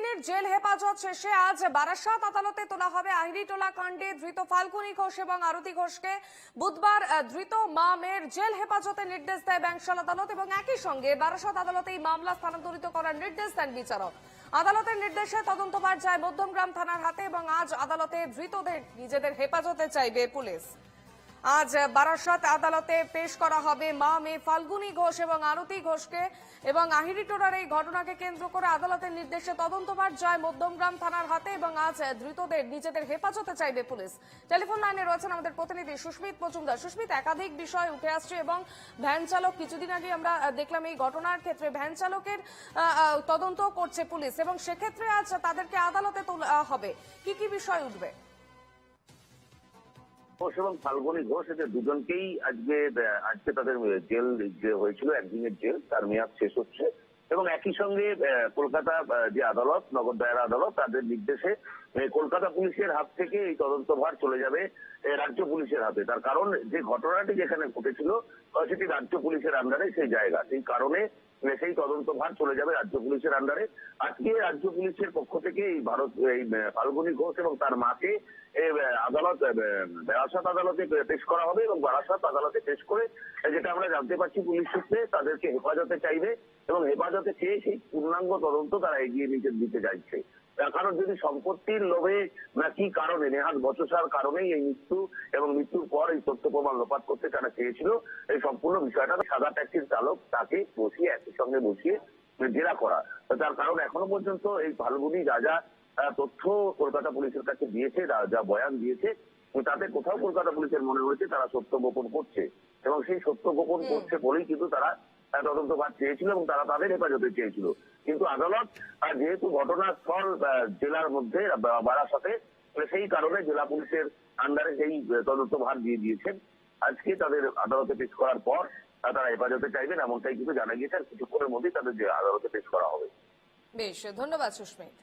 দিনের জেল হেফাজত শেষে আজ বারাসাত আদালতে তোলা হবে আহিরিটোলা কাণ্ডে ধৃত ফাল্গুনী ঘোষ এবং আরতি ঘোষকে। বুধবার ধৃত মা মেয়ের জেল হেফাজতের নির্দেশ দেয় ব্যাংশাল আদালত এবং একই সঙ্গে বারাসাত আদালতে এই মামলা স্থানান্তরিত করার নির্দেশ দেন বিচারক। আদালতের নির্দেশে তদন্তভার যায় মধ্যমগ্রাম থানার হাতে এবং আজ আদালতে ধৃতদের নিজেদের হেফাজতে চাইবে পুলিশ। আজ বারাসাত আদালতে পেশ করা হবে মা মেয়ে ফাল্গুনী ঘোষ এবং আরতি ঘোষকে এবং আহিরিটোলার এই ঘটনাকে কেন্দ্র করে আদালতের নির্দেশে তদন্তভার যায় মধ্যমগ্রাম থানার হাতে এবং আজ ধৃতদের নিজেদের হেফাজতে চাইবে পুলিশ। টেলিফোন লাইনে রয়েছেন আমাদের প্রতিনিধি সুস্মিত মজুমদার। সুস্মিত, একাধিক বিষয় উঠে আসছে এবং ভ্যান চালক, কিছুদিন আগে আমরা দেখলাম এই ঘটনার ক্ষেত্রে ভ্যান চালকের তদন্ত করছে পুলিশ এবং সেক্ষেত্রে আজ তাদেরকে আদালতে তোলা হবে, কি কি বিষয় উঠবে? ঘোষ এবং ফাল্গুনী ঘোষ এদের দুজনকেই আজকে তাদের জেল যে হয়েছিল, একদিনের জেল, তার মেয়াদ শেষ হচ্ছে এবং একই সঙ্গে কলকাতা যে আদালত, নগর দায়রা আদালত, তাদের নির্দেশে কলকাতা পুলিশের হাত থেকে এই তদন্তভার চলে যাবে রাজ্য পুলিশের হাতে। তার কারণ যে ঘটনাটি যেখানে ঘটেছিল সেটি রাজ্য পুলিশের আন্ডারে সেই জায়গা, সেই কারণে সেই তদন্তভার চলে যাবে রাজ্য পুলিশের আন্ডারে। আজকে রাজ্য পুলিশের পক্ষ থেকে এই ফাল্গুনী ঘোষ এবং তার মাকে আদালত বারাসাত আদালতে পেশ করা হবে এবং বারাসাত আদালতে পেশ করে যেটা আমরা জানতে পারছি পুলিশ সূত্রে, তাদেরকে হেফাজতে চাইবে এবং হেফাজতে চেয়ে সেই পূর্ণাঙ্গ তদন্ত তারা এগিয়ে দিতে চাইছে। কারণ যদি সম্পত্তির লোভে না কি কারণে, নেহাত বচসার কারণেই এই মৃত্যু এবং মৃত্যুর পর এই তথ্য প্রমাণ লোপাট করতে তারা চেয়েছিল, এই সম্পূর্ণ বিষয়টা সাদা ট্যাক্সির চালক তাকে বসিয়ে একই সঙ্গে বসিয়ে জেরা করা। তার কারণ এখনো পর্যন্ত এই ফাল্গুনী যা তথ্য কলকাতা পুলিশের কাছে দিয়েছে, যা বয়ান দিয়েছে, তাতে কোথাও কলকাতা পুলিশের মনে হয়েছে তারা সত্য গোপন করছে এবং সেই সত্য গোপন করছে বলেই কিন্তু তারা তদন্তভার চেয়েছিল এবং তারা তাদের হেফাজতে চেয়েছিল। কিন্তু আদালত যেহেতু ঘটনাস্থল জেলার মধ্যে বারাসাতে, সেই কারণে জেলা পুলিশের আন্ডারে সেই তদন্তভার দিয়ে দিয়েছেন। আজকে তাদের আদালতে পেশ করার পর তারা হেফাজতে চাইবেন এমনটাই কিন্তু জানা গিয়েছে, আর কিছুক্ষণের মধ্যেই তাদের আদালতে পেশ করা হবে। বেশ, ধন্যবাদ সুস্মিত।